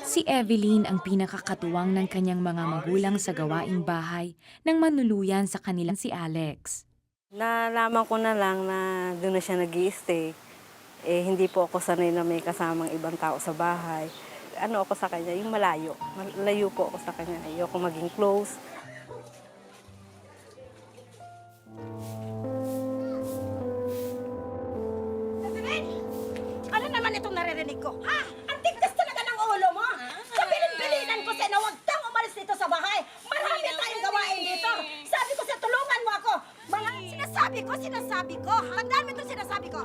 Si Evelyn ang pinakakatuwang ng kanyang mga magulang sa gawaing bahay nang manuluyan sa kanilang si Alex. Nalaman ko na lang na doon na siya nag-i-stay. Hindi po ako sanay na may kasamang ibang tao sa bahay. Ano ako sa kanya, yung malayo. Malayo po ako sa kanya. Ayoko maging close. Ano naman itong naririnig ko? Ha? Ang tigtas talaga ng ulo mo! Kabilin-bilinan ko sa'yo na huwag kang umalis dito sa bahay! Marami tayong gawain dito! Sabi ko sa tulungan mo ako! Mga sinasabi ko! Tandaan mo itong sinasabi ko!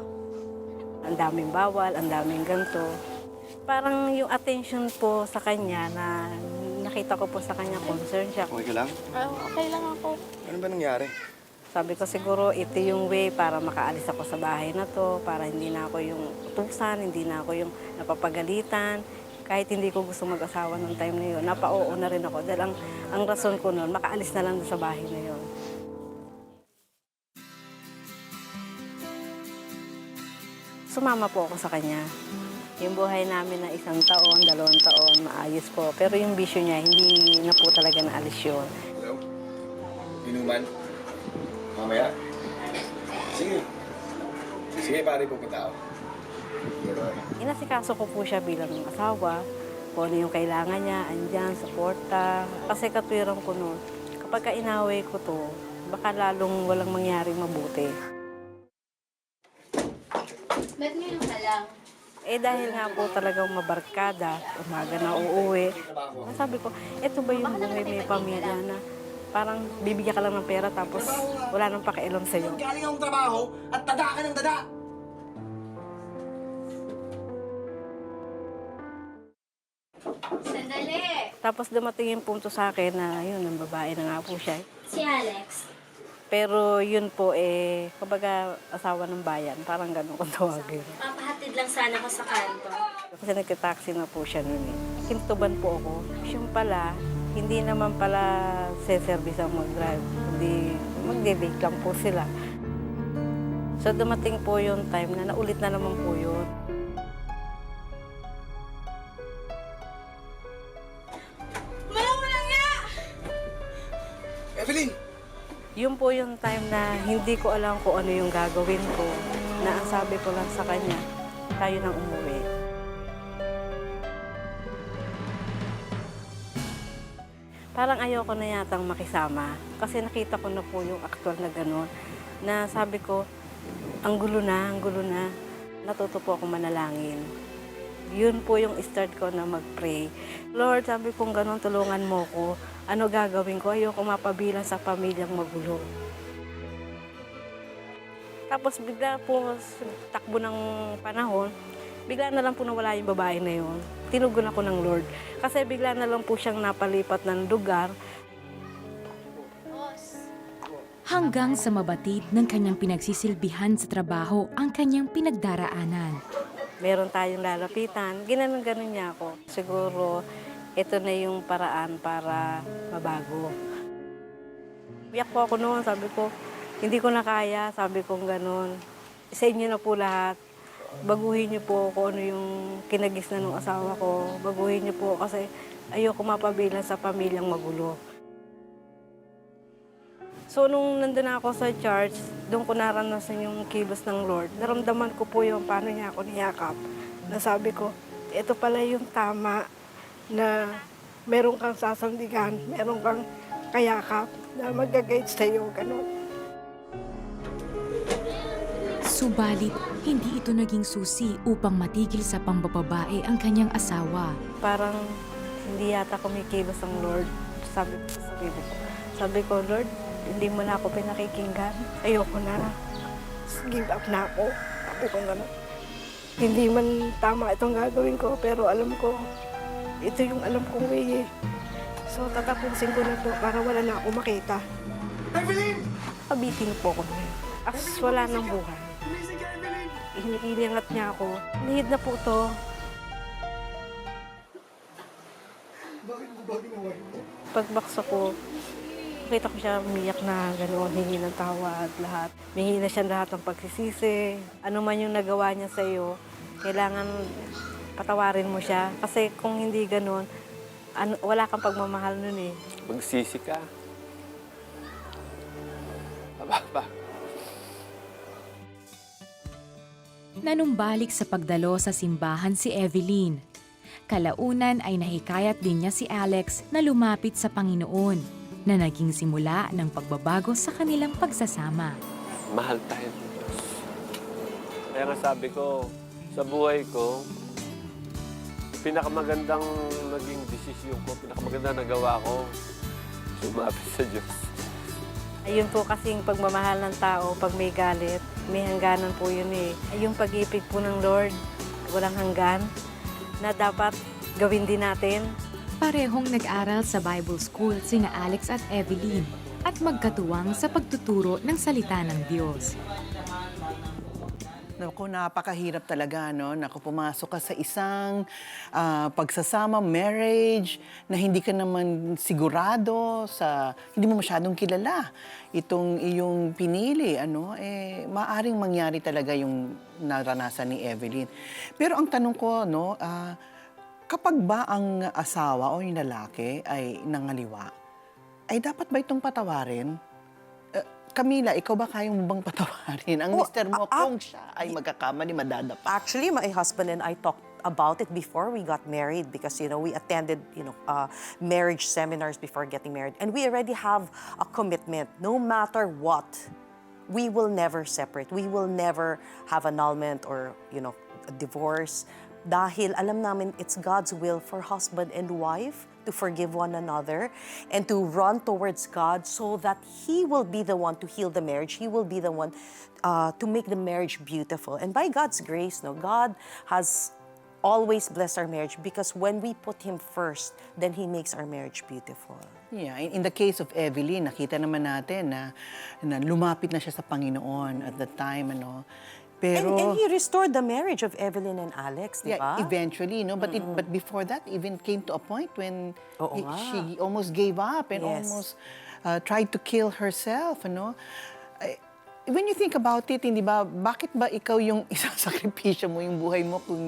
Ang daming bawal, ang daming ganito. Parang yung attention po sa kanya na nakita ko po sa kanya, concern siya. Okay ka lang? Okay lang ako. Ano ba nangyari? Sabi ko siguro ito yung way para makaalis ako sa bahay na to, para hindi na ako yung utusan, hindi na ako yung napapagalitan. Kahit hindi ko gusto mag-asawa ng time na yun, napa-oo na rin ako. Dahil ang rason ko noon, makaalis na lang sa bahay na yun. Sumama po ako sa kanya. Yung buhay namin na 1 taon, 2 taon, maayos po. Pero yung bisyo niya, hindi na po talaga naalis yun. Hello? Inuman? Mamaya? Sige. Sige, pare, pupunta ako. Inasikaso ko po siya bilang asawa. Kung ano yung kailangan niya, andyan, suporta. Kasi katwiran ko noon, kapag inaway ko to, baka lalong walang mangyaring mabuti. Ba't ngayon ka lang? Dahil nga po talagang mabarkada, umaga na uuwi. Sabi ko, eto ba yung buhay may pamilya na parang bibigyan ka lang ng pera tapos wala nang pakialam sa'yo. Galing akong trabaho at tada ka ng tada! Sandali! Tapos dumating yung punto sa akin na yun, ang babae na nga po siya. Si Alex. Pero yun po kumbaga asawa ng bayan, parang ganun kung tawagin. Papahatid lang sana ko sa kanto. Kasi nagka-taxi na po siya noon eh. Kintuban po ako. Yung pala, hindi naman pala se-service ang mag-drive. Hindi, mag-debate lang po sila. So dumating po yung time na naulit na naman po yun. Evelyn! Yun po yung time na hindi ko alam kung ano yung gagawin ko. Na ang sabi ko lang sa kanya, tayo nang umuwi. Parang ayoko na yatang makisama. Kasi nakita ko na po yung actual na gano'n. Na sabi ko, ang gulo na, ang gulo na. Natuto po akong manalangin. Yun po yung start ko na mag-pray. Lord, sabi kong gano'n, tulungan mo ko. Ano gagawin ko? Ayoko mapabilang sa pamilyang magulo. Tapos bigla po, takbo ng panahon, bigla na lang po nawala yung babae na yun. Tinugon ako ng Lord. Kasi bigla na lang po siyang napalipat ng lugar. Hanggang sa mabatid ng kanyang pinagsisilbihan sa trabaho ang kanyang pinagdaraanan. Meron tayong lalapitan. Ginanon-ganon niya ako. Siguro, ito na yung paraan para mabago. Biyak po ako noon. Sabi ko, hindi ko na kaya. Sabi ko gano'n. Sa inyo na po lahat. Baguhin niyo po kung ano yung kinagisnan ng asawa ko. Baguhin niyo po kasi ayoko mapabilang sa pamilyang magulo. So, nung nandun ako sa church, doon ko naranasan yung kilos ng Lord. Naramdaman ko po yung paano niya ako niyakap. Nasabi ko, ito pala yung tama na meron kang sasandigan, meron kang kayakap na mag-guide sa'yo, gano'n. Subalit, hindi ito naging susi upang matigil sa pambababae ang kanyang asawa. Parang hindi yata kumikilos ang Lord. Sabi ko sa sarili ko. Sabi ko, Lord, hindi mo na ako pinakikinggan. Ayoko na. Give up na ako. Sabi ko gano'n. Hindi man tama itong gagawin ko, pero alam ko, ito yung alam kong way eh. So, tatapusin ko na to para wala na ako makita. Evelyn! Kabitin po ako ngayon. As wala ng buhay. Gumising ka, Evelyn! Iniingat niya ako. Lihid na po to. Bakit mo ba ginawa mo? Pagbaksa ko, kita ko siya umiyak na gano'n, hingi ng tawad, lahat. Hingi na siya lahat ng pagsisisi. Ano man yung nagawa niya sa iyo, kailangan patawarin mo siya. Kasi kung hindi ganun, wala kang pagmamahal nun eh. Magsisi ka. Aba. Nanumbalik sa pagdalo sa simbahan si Evelyn. Kalaunan ay nahikayat din niya si Alex na lumapit sa Panginoon, na naging simula ng pagbabago sa kanilang pagsasama. Mahal tayo ng Diyos. Kaya nga sabi ko, sa buhay ko, pinakamagandang naging desisyon ko, pinakamagandang nagawa ko, sumapit sa Diyos. Ayun po kasing pagmamahal ng tao, pag may galit, may hangganan po yun eh. Yung pag-ibig po ng Lord, walang hanggan, na dapat gawin din natin. Parehong nag-aral sa Bible School sina Alex at Evelyn at magkatuwang sa pagtuturo ng salita ng Diyos. Naku, napakahirap talaga, no? Naku, pumasok ka sa isang pagsasama, marriage, na hindi ka naman sigurado hindi mo masyadong kilala itong iyong pinili, maaring mangyari talaga yung naranasan ni Evelyn. Pero ang tanong ko, kapag ba ang asawa o yung lalaki ay nangaliwa, ay dapat ba itong patawarin? Camila, ikaw ba kayang mo bang patawarin ang mister mo kung siya ay magkakamali, madadapa? Actually, my husband and I talked about it before we got married because, we attended, marriage seminars before getting married. And we already have a commitment. No matter what, we will never separate. We will never have annulment or, a divorce. Dahil alam namin it's God's will for husband and wife to forgive one another and to run towards God so that He will be the one to heal the marriage. He will be the one to make the marriage beautiful. And by God's grace, God has always blessed our marriage because when we put Him first, then He makes our marriage beautiful. Yeah, in the case of Evelyn, nakita naman natin na lumapit na siya sa Panginoon at the time, Pero, and He restored the marriage of Evelyn and Alex, di ba? Yeah, eventually, but before that, even came to a point when she almost gave up and Yes. almost tried to kill herself, When you think about it, hindi ba, bakit ba ikaw yung isasakripisyo mo yung buhay mo kung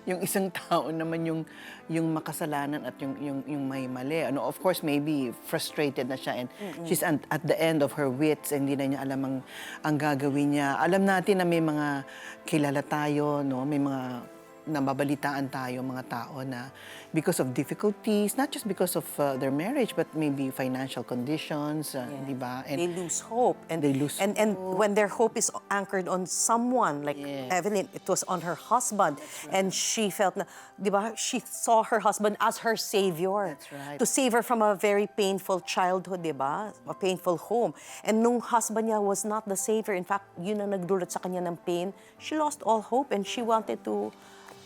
yung isang tao naman yung makasalanan at yung may mali? Of course, maybe frustrated na siya and she's at the end of her wits and hindi na niya alam ang gagawin niya. Alam natin na may mga kilala tayo, may mga nababalitaan tayo, mga tao na because of difficulties, not just because of their marriage, but maybe financial conditions, di ba? And They lose hope. And they lose and when their hope is anchored on someone, like Evelyn, it was on her husband. And she felt na, di ba, she saw her husband as her savior. That's right. To save her from a very painful childhood, di ba? A painful home. And nung husband niya was not the savior, in fact, yun ang nagdulot sa kanya ng pain, she lost all hope and she wanted to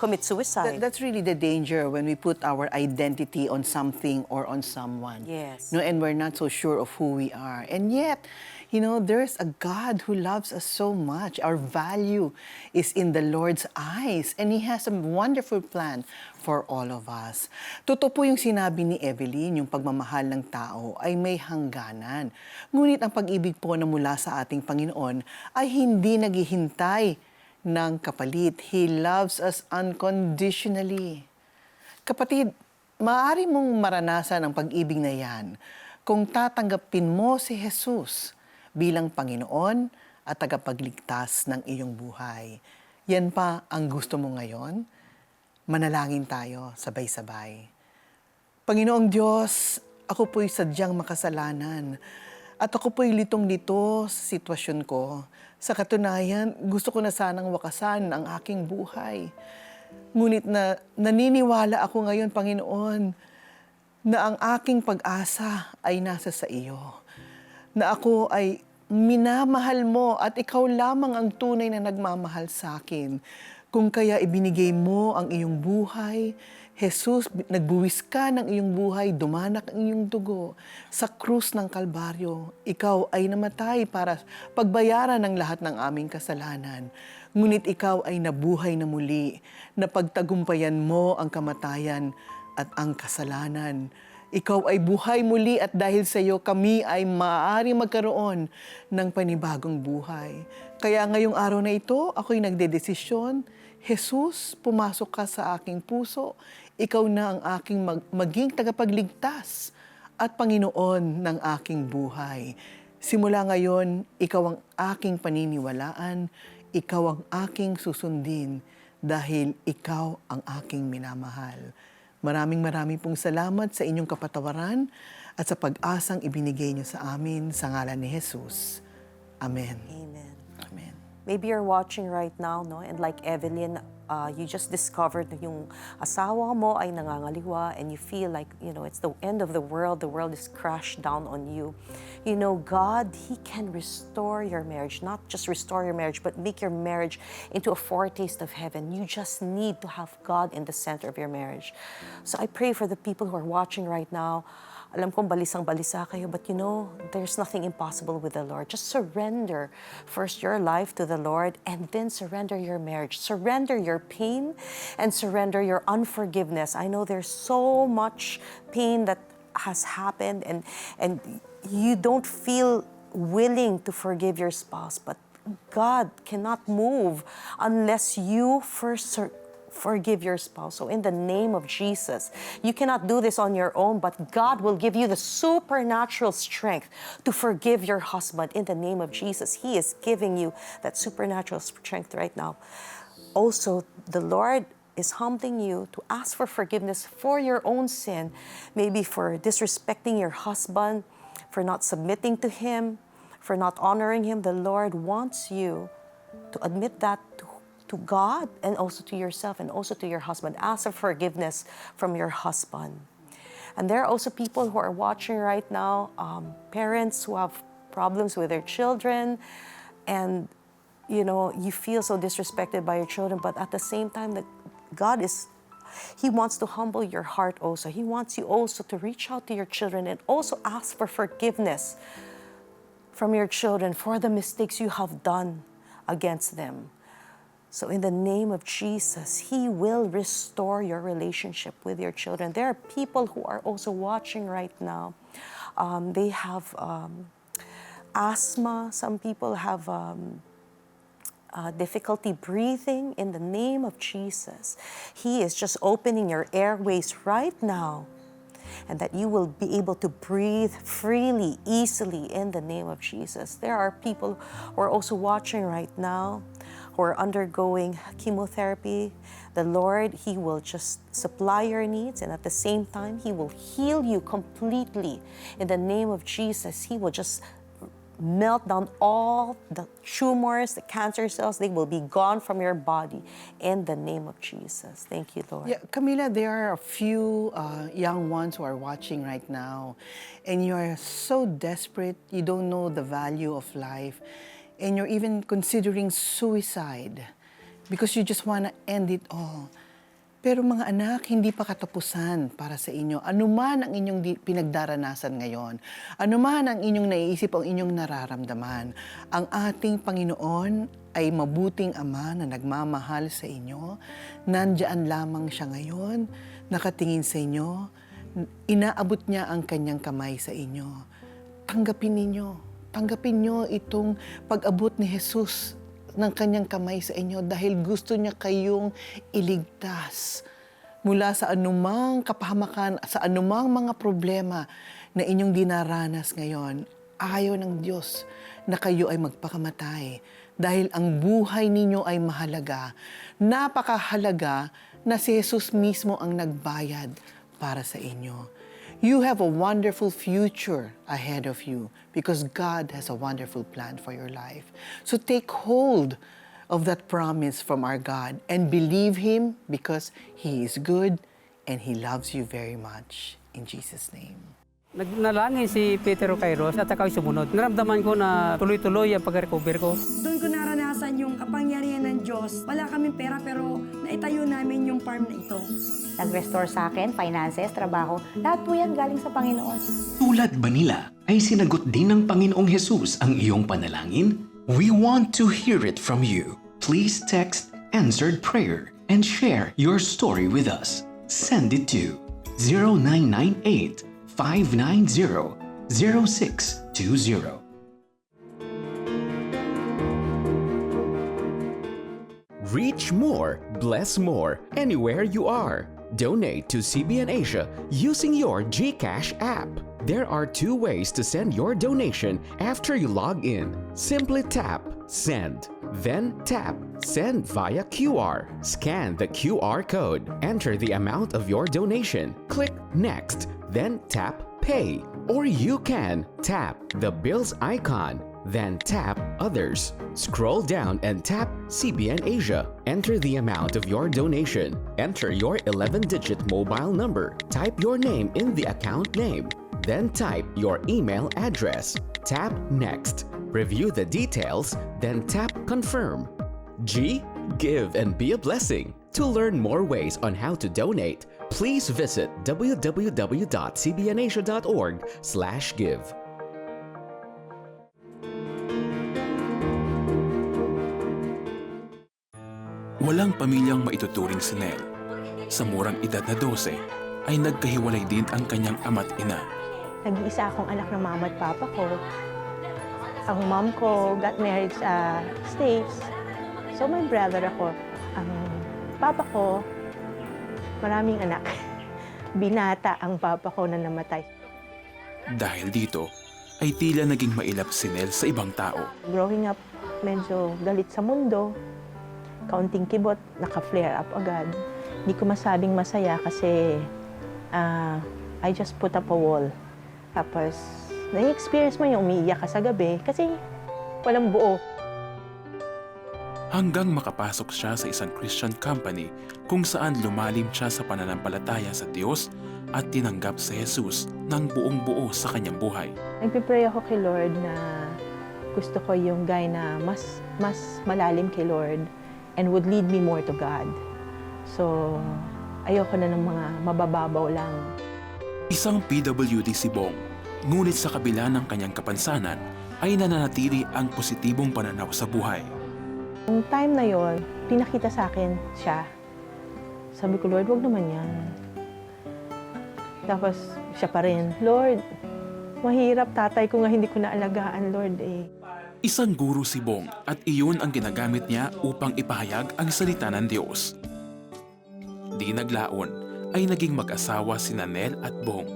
commit suicide. That's really the danger when we put our identity on something or on someone. Yes. And we're not so sure of who we are. And yet, there's a God who loves us so much. Our value is in the Lord's eyes. And He has a wonderful plan for all of us. Totoo po yung sinabi ni Evelyn, yung pagmamahal ng tao ay may hangganan. Ngunit ang pag-ibig po na mula sa ating Panginoon ay hindi naghihintay ng kapalit. He loves us unconditionally. Kapatid, maaari mong maranasan ang pag-ibig na yan kung tatanggapin mo si Jesus bilang Panginoon at tagapagligtas ng iyong buhay. Yan pa ang gusto mo ngayon? Manalangin tayo sabay-sabay. Panginoong Diyos, ako po'y sadyang makasalanan at ako po'y litong-lito sa sitwasyon ko. Sa katunayan, gusto ko na sanang wakasan ang aking buhay. Ngunit naniniwala ako ngayon, Panginoon, na ang aking pag-asa ay nasa sa iyo. Na ako ay minamahal mo at ikaw lamang ang tunay na nagmamahal sa akin. Kung kaya ibinigay mo ang iyong buhay, Jesus, nagbuwis ka ng iyong buhay, dumanak ang iyong dugo sa krus ng Kalbaryo. Ikaw ay namatay para pagbayaran ng lahat ng aming kasalanan. Ngunit ikaw ay nabuhay na muli, na pagtagumpayan mo ang kamatayan at ang kasalanan. Ikaw ay buhay muli at dahil sa iyo kami ay maaari magkaroon ng panibagong buhay. Kaya ngayong araw na ito, ako'y nagdedesisyon, Jesus, pumasok ka sa aking puso. Ikaw na ang aking maging tagapagligtas at Panginoon ng aking buhay. Simula ngayon, ikaw ang aking paniniwalaan, ikaw ang aking susundin dahil ikaw ang aking minamahal. Maraming pong salamat sa inyong kapatawaran at sa pag-asang ibinigay niyo sa amin sa ngalan ni Jesus. Amen. Amen. Amen. Maybe you're watching right now, no? And like Evelyn, you just discovered na yung asawa mo ay nangangaliwa and you feel like, it's the end of the world is crashed down on you. God, He can restore your marriage. Not just restore your marriage, but make your marriage into a foretaste of heaven. You just need to have God in the center of your marriage. So I pray for the people who are watching right now. Alam kong balisang-balisa kayo, but there's nothing impossible with the Lord. Just surrender first your life to the Lord and then surrender your marriage. Surrender your pain and surrender your unforgiveness. I know there's so much pain that has happened and you don't feel willing to forgive your spouse, but God cannot move unless you first forgive your spouse. So in the name of Jesus, you cannot do this on your own, but God will give you the supernatural strength to forgive your husband. In the name of Jesus, He is giving you that supernatural strength right now. Also, the Lord is humbling you to ask for forgiveness for your own sin, maybe for disrespecting your husband, for not submitting to him, for not honoring him. The Lord wants you to admit that to God and also to yourself and also to your husband. Ask for forgiveness from your husband. And there are also people who are watching right now, parents who have problems with their children, and you feel so disrespected by your children, but at the same time, He wants to humble your heart also. He wants you also to reach out to your children and also ask for forgiveness from your children for the mistakes you have done against them. So in the name of Jesus, He will restore your relationship with your children. There are people who are also watching right now. They have asthma. Some people have difficulty breathing. In the name of Jesus, He is just opening your airways right now, and that you will be able to breathe freely, easily in the name of Jesus. There are people who are also watching right now who are undergoing chemotherapy. The Lord, He will just supply your needs, and at the same time, He will heal you completely. In the name of Jesus, He will just melt down all the tumors, the cancer cells. They will be gone from your body in the name of Jesus. Thank you, Lord. Yeah, Camila, there are a few young ones who are watching right now, and you are so desperate, you don't know the value of life, and you're even considering suicide because you just want to end it all. Pero mga anak, hindi pa katapusan para sa inyo. Ano man ang inyong pinagdaranasan ngayon, ano man ang inyong naiisip o inyong nararamdaman, ang ating Panginoon ay mabuting Ama na nagmamahal sa inyo. Nandyan lamang siya ngayon, nakatingin sa inyo, inaabot niya ang kanyang kamay sa inyo. Tanggapin niyo itong pag-abot ni Jesus ng kanyang kamay sa inyo dahil gusto niya kayong iligtas mula sa anumang kapahamakan, sa anumang mga problema na inyong dinaranas ngayon. Ayaw ng Diyos na kayo ay magpakamatay dahil ang buhay ninyo ay mahalaga. Napakahalaga na si Jesus mismo ang nagbayad para sa inyo. You have a wonderful future ahead of you because God has a wonderful plan for your life. So take hold of that promise from our God and believe Him because He is good and He loves you very much. In Jesus' name. Nagnalangin si Peter Kairos at ako'y sumunod. Naramdaman ko na tuloy-tuloy ang pag-recover ko. Doon ko naranasan yung kapangyarihan ng Diyos. Wala kaming pera pero naitayo namin yung farm na ito. Nag-restore sa akin, finances, trabaho, lahat po yan galing sa Panginoon. Tulad ba nila ay sinagot din ng Panginoong Jesus ang iyong panalangin? We want to hear it from you. Please text Answered Prayer and share your story with us. Send it to 0998-590-0620. Reach more, bless more, anywhere you are. Donate to CBN Asia using your GCash app. There are 2 ways to send your donation after you log in. Simply tap Send, then tap Send via QR. Scan the QR code, enter the amount of your donation, click Next, then tap Pay. Or you can tap the bills icon, then tap Others. Scroll down and tap CBN Asia. Enter the amount of your donation. Enter your 11-digit mobile number. Type your name in the account name. Then type your email address. Tap Next. Review the details, then tap Confirm. G. Give and be a blessing. To learn more ways on how to donate, please visit www.cbnasia.org/give. Walang pamilyang maituturing si Nel. Sa murang edad na 12, ay nagkahiwalay din ang kanyang ama't ina. Nag-iisa akong anak ng mama at papa ko. Ang mom ko got married sa States. So my brother ako. Ang papa ko, maraming anak. Binata ang papa ko na namatay. Dahil dito, ay tila naging mailap si Nel sa ibang tao. Growing up, medyo galit sa mundo. Kaunting kibot, naka-flare up agad. Hindi ko masabing masaya kasi I just put up a wall. Tapos, na-experience mo yung umiiyak ka sa gabi kasi walang buo. Hanggang makapasok siya sa isang Christian company kung saan lumalim siya sa pananampalataya sa Diyos at tinanggap si Jesus ng buong buo sa kanyang buhay. Nagpipray ako kay Lord na gusto ko yung guy na mas malalim kay Lord and would lead me more to God. So, ayoko na ng mga mabababaw lang. Isang PWD si Bong, ngunit sa kabila ng kanyang kapansanan ay nananatili ang positibong pananaw sa buhay. Yung time na yon, pinakita sa akin siya. Sabi ko, Lord, wag naman yan. Tapos siya pa rin, Lord, mahirap tatay ko nga hindi ko naalagaan, Lord eh. Isang guro si Bong at iyon ang ginagamit niya upang ipahayag ang salita ng Diyos. Di naglaon ay naging mag-asawa sina Nel at Bong.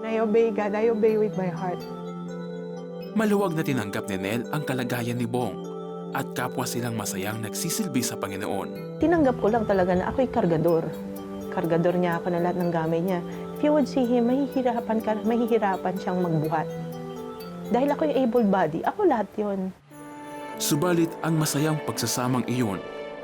I obey God, I obey with my heart. Maluwag na tinanggap ni Nel ang kalagayan ni Bong at kapwa silang masayang nagsisilbi sa Panginoon. Tinanggap ko lang talaga na ako'y kargador. Kargador niya ako na lahat ng gamit niya. If you would see him, mahihirapan siyang magbuhat. Dahil ako yung able body, ako lahat yon. Subalit ang masayang pagsasamang iyon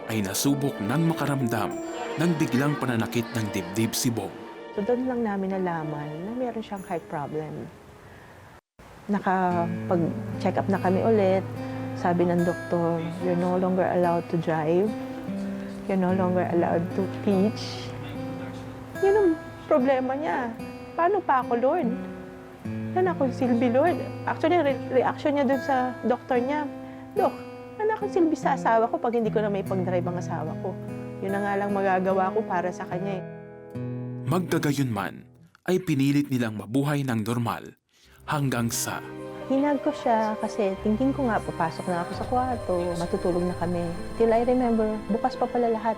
ay nasubok ng makaramdam ng biglang pananakit ng dibdib si Bong. So doon lang namin nalaman na meron siyang heart problem. Nakapag-check up na kami ulit. Sabi ng doktor, you're no longer allowed to drive. You're no longer allowed to teach. Yun ang problema niya. Paano pa ako, Lord? Yan akong silbi, Lord. Actually, reaction niya dun sa doktor niya, Dok, ano akong silbi sa asawa ko pag hindi ko na may pag-drive ang asawa ko? Yun na nga lang magagawa ko para sa kanya eh. Magkagayon man, ay pinilit nilang mabuhay ng normal hanggang sa... Hinag ko siya kasi thinking ko nga, papasok na ako sa kwarto, matutulog na kami. Till I remember, bukas pa pala lahat.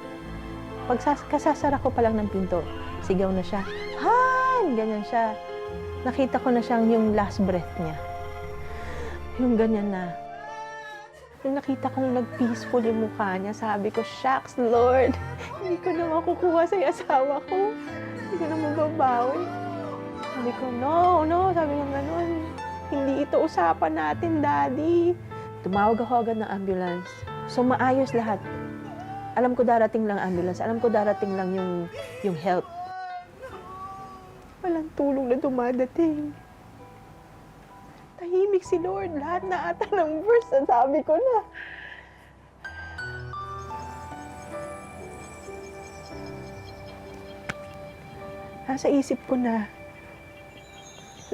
Pag kasasara ko pa lang ng pinto, sigaw na siya, Han! Ganyan siya. Nakita ko na siyang yung last breath niya. Yung ganyan na. Yung nakita kong nag-peaceful yung mukha niya, sabi ko, shucks, Lord, hindi ko na makukuha sa asawa ko. Hindi ko na mababawi. Sabi ko, no, sabi ko gano'n. Hindi ito usapan natin, Daddy. Tumawag ako agad ng ambulance. So, maayos lahat. Alam ko darating lang ambulance. Alam ko darating lang yung help. Walang tulong na dumadating. Tahimik si Lord. Lahat na ata ng verse, sabi ko na. Nasa isip ko na,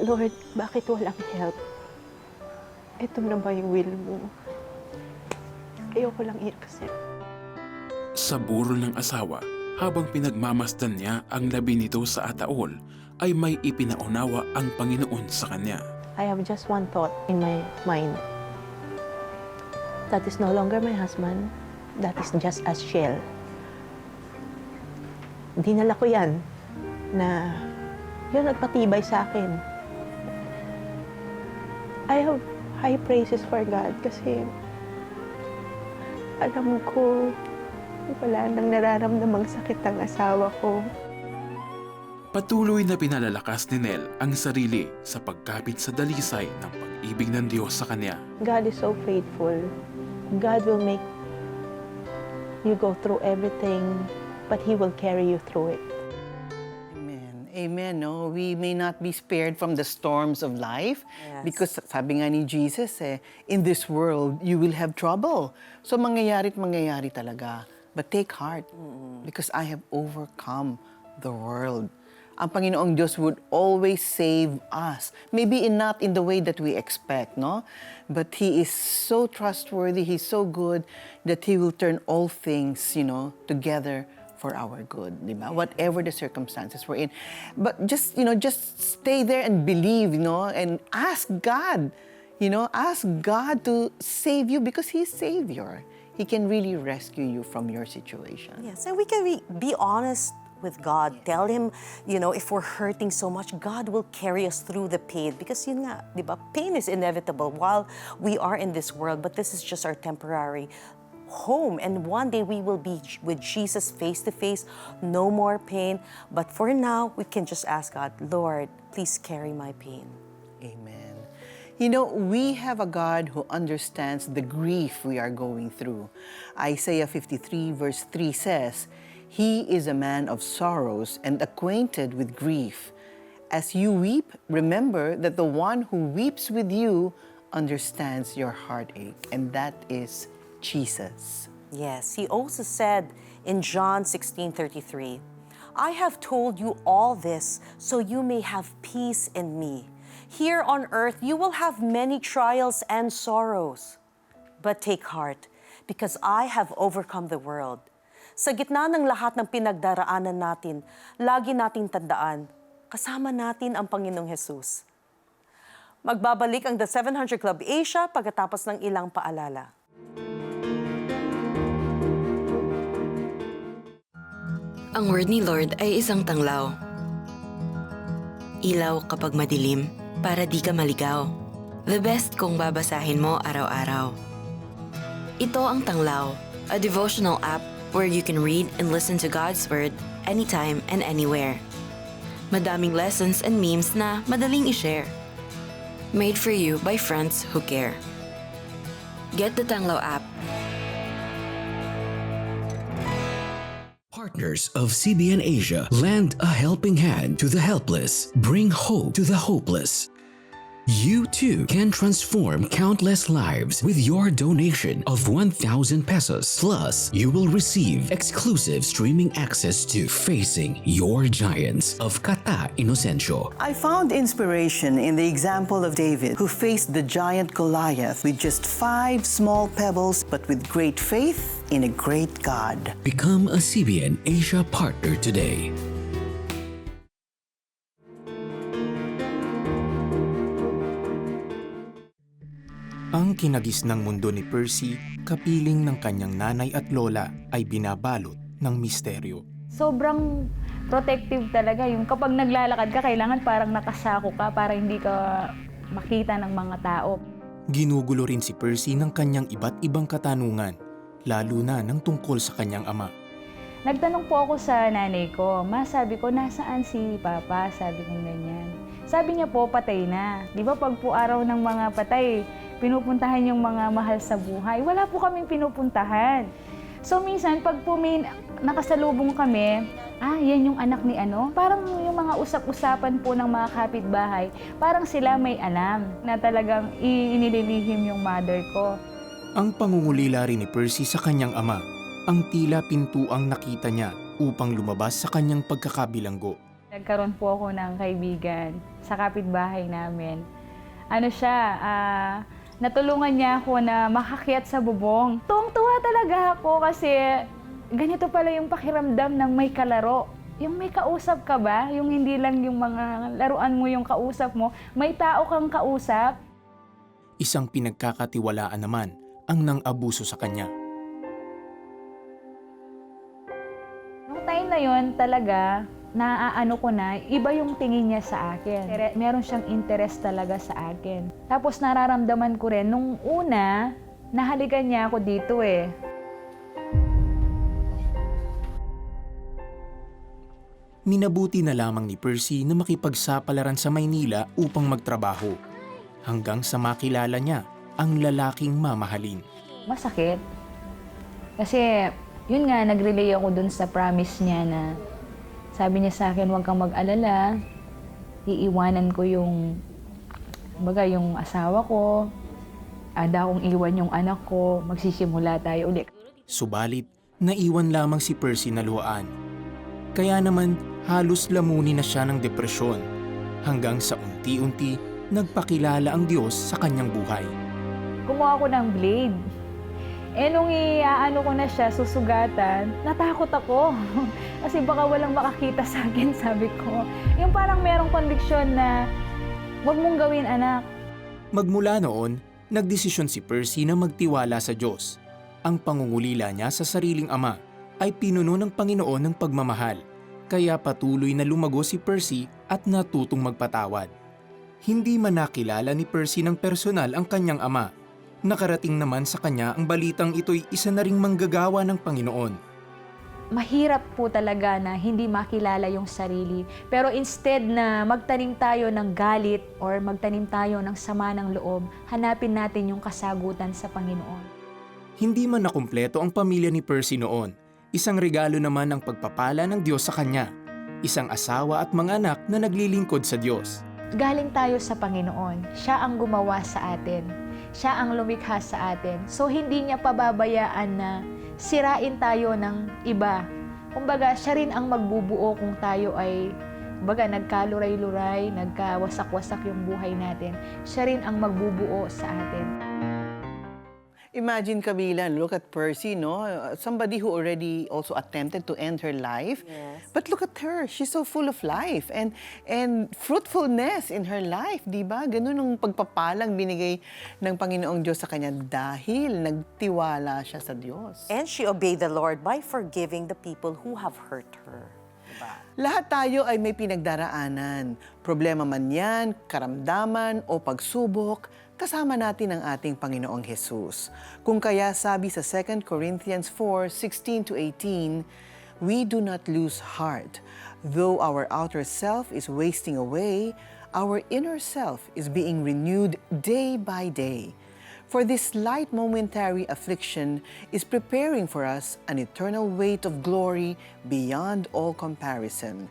Lord, bakit walang help? Ito na ba yung will mo? Ayoko lang i-accept. Sa burol ng asawa, habang pinagmamasdan niya ang labi nito sa ataol, ay may ipinaunawa ang Panginoon sa kanya. I have just one thought in my mind. That is no longer my husband. that is just a shell. Dinala ko yan na yun nagpatibay sa akin. I have high praises for God kasi alam ko wala nang nararamdamang sakit ang asawa ko. Patuloy na pinalalakas ni Nel ang sarili sa pagkapit sa dalisay ng pag-ibig ng Diyos sa kanya. God is so faithful. God will make you go through everything, but He will carry you through it. Amen. Amen. No, we may not be spared from the storms of life Yes. because sabi nga ni Jesus, in this world, you will have trouble. So mangyayari't mangyayari talaga. But take heart because I have overcome the world. Ang Panginoong Diyos would always save us. Maybe not in the way that we expect, no? But He is so trustworthy, He's so good that He will turn all things, together for our good, di ba? Whatever the circumstances we're in. But just stay there and believe, and ask God, ask God to save you because He's Savior. He can really rescue you from your situation. Yes, and we can be honest with God. Tell Him, if we're hurting so much, God will carry us through the pain. Because yun nga, di ba, pain is inevitable while we are in this world, but this is just our temporary home. And one day we will be with Jesus face to face, no more pain. But for now, we can just ask God, Lord, please carry my pain. Amen. We have a God who understands the grief we are going through. Isaiah 53 verse 3 says, He is a man of sorrows and acquainted with grief. As you weep, remember that the one who weeps with you understands your heartache, and that is Jesus. Yes, He also said in John 16:33, I have told you all this so you may have peace in me. Here on earth you will have many trials and sorrows. But take heart, because I have overcome the world. Sa gitna ng lahat ng pinagdaraanan natin, lagi nating tandaan, kasama natin ang Panginoong Jesus. Magbabalik ang The 700 Club Asia pagkatapos ng ilang paalala. Ang word ni Lord ay isang tanglaw. Ilaw kapag madilim, para di ka maligaw. The best kung babasahin mo araw-araw. Ito ang Tanglaw, a devotional app where you can read and listen to God's Word anytime and anywhere. Madaming lessons and memes na madaling i-share. Made for you by friends who care. Get the Tanglaw app. Partners of CBN Asia, lend a helping hand to the helpless, bring hope to the hopeless. You too can transform countless lives with your donation of 1,000 pesos. Plus, you will receive exclusive streaming access to Facing Your Giants of Kata Inocencio. I found inspiration in the example of David, who faced the giant Goliath with just 5 small pebbles, but with great faith in a great God. Become a CBN Asia partner today. Ang kinagis ng mundo ni Percy, kapiling ng kanyang nanay at lola, ay binabalot ng misteryo. Sobrang protective talaga. Yung kapag naglalakad ka, kailangan parang nakasako ka para hindi ka makita ng mga tao. Ginugulo rin si Percy ng kanyang iba't ibang katanungan, lalo na ng tungkol sa kanyang ama. Nagtanong po ako sa nanay ko, Ma, sabi ko, nasaan si Papa? Sabi ko ganyan. Sabi niya po, patay na. Di ba pag po araw ng mga patay, pinupuntahan yung mga mahal sa buhay. Wala po kaming pinupuntahan. So minsan, pag po may nakasalubong kami, yan yung anak ni ano. Parang yung mga usap-usapan po ng mga kapitbahay, parang sila may alam na talagang inililihim yung mother ko. Ang pangungulila rin ni Percy sa kanyang ama, ang tila pintuang nakita niya upang lumabas sa kanyang pagkakabilanggo. Nagkaroon po ako ng kaibigan sa kapitbahay namin. Ano siya, natulungan niya ako na makakyat sa bubong. Tuwang-tuwa talaga ako kasi ganito pala yung pakiramdam ng may kalaro. Yung may kausap ka ba? Yung hindi lang yung mga laruan mo yung kausap mo. May tao kang kausap. Isang pinagkakatiwalaan naman ang nang-abuso sa kanya. Time na yon talaga, naaano ko na, iba yung tingin niya sa akin. Meron siyang interest talaga sa akin. Tapos nararamdaman ko rin, nung una, nahalikan niya ako dito eh. Minabuti na lamang ni Percy na makipagsapalaran sa Maynila upang magtrabaho, hanggang sa makilala niya ang lalaking mamahalin. Masakit. Kasi, yun nga, nag-relay ako dun sa promise niya na sabi niya sa akin, huwag kang mag-alala, iiwanan ko yung asawa ko, ada akong iwan yung anak ko, magsisimula tayo ulit. Subalit, naiwan lamang si Percy na luhaan. Kaya naman, halos lamunin na siya ng depresyon, hanggang sa unti-unti, nagpakilala ang Diyos sa kanyang buhay. Kumuha ako ng blade. Nung iaano ko na siya, susugatan, natakot ako. Kasi baka walang makakita sa akin, sabi ko. Yung parang merong conviction na, huwag mong gawin, anak. Magmula noon, nagdesisyon si Percy na magtiwala sa Diyos. Ang pangungulila niya sa sariling ama ay pinuno ng Panginoon ng pagmamahal. Kaya patuloy na lumago si Percy at natutong magpatawad. Hindi man nakilala ni Percy ng personal ang kanyang ama. Nakarating naman sa kanya ang balitang ito'y isa na ring manggagawa ng Panginoon. Mahirap po talaga na hindi makilala yung sarili. Pero instead na magtanim tayo ng galit or magtanim tayo ng sama ng loob, hanapin natin yung kasagutan sa Panginoon. Hindi man nakumpleto ang pamilya ni Percy noon. Isang regalo naman ang pagpapala ng Diyos sa kanya. Isang asawa at mga anak na naglilingkod sa Diyos. Galing tayo sa Panginoon. Siya ang gumawa sa atin. Siya ang lumikha sa atin. So, hindi niya pababayaan na sirain tayo ng iba. Kumbaga, siya rin ang magbubuo kung tayo ay, nagkaluray-luray, nagkawasak-wasak yung buhay natin. Siya rin ang magbubuo sa atin. Imagine, Camila, look at Percy, no? Somebody who already also attempted to end her life. Yes. But look at her. She's so full of life and fruitfulness in her life, di ba? Ganun ang pagpapalang binigay ng Panginoong Diyos sa kanya dahil nagtiwala siya sa Diyos. And she obeyed the Lord by forgiving the people who have hurt her. Diba? Lahat tayo ay may pinagdaraanan. Problema man yan, karamdaman o pagsubok, kasama natin ang ating Panginoong Jesus. Kung kaya sabi sa 2 Corinthians 4:16-18, we do not lose heart. Though our outer self is wasting away, our inner self is being renewed day by day. For this light momentary affliction is preparing for us an eternal weight of glory beyond all comparison,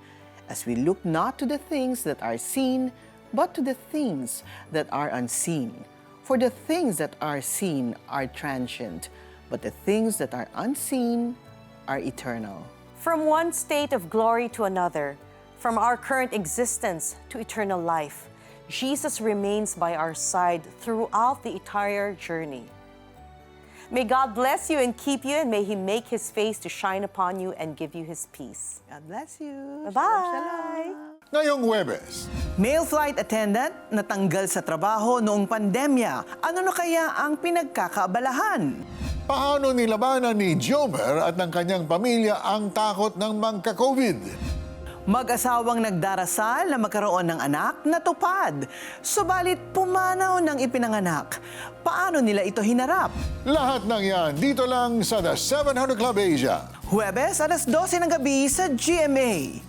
as we look not to the things that are seen, but to the things that are unseen. For the things that are seen are transient, but the things that are unseen are eternal. From one state of glory to another, from our current existence to eternal life, Jesus remains by our side throughout the entire journey. May God bless you and keep you, and may He make His face to shine upon you and give you His peace. God bless you. Bye-bye. Shalom, shalom. Ngayong Huwebes, Male flight attendant natanggal sa trabaho noong pandemya. Ano na kaya ang pinagkakaabalahan? paano nilabanan ni Jomer at ng kanyang pamilya ang takot ng magka-COVID? Mag-asawang nagdarasal na magkaroon ng anak natupad. Subalit pumanaw ng ipinanganak. Paano nila ito hinarap? Lahat ng yan dito lang sa The 700 Club Asia. Huwebes, alas 12 ng gabi sa GMA.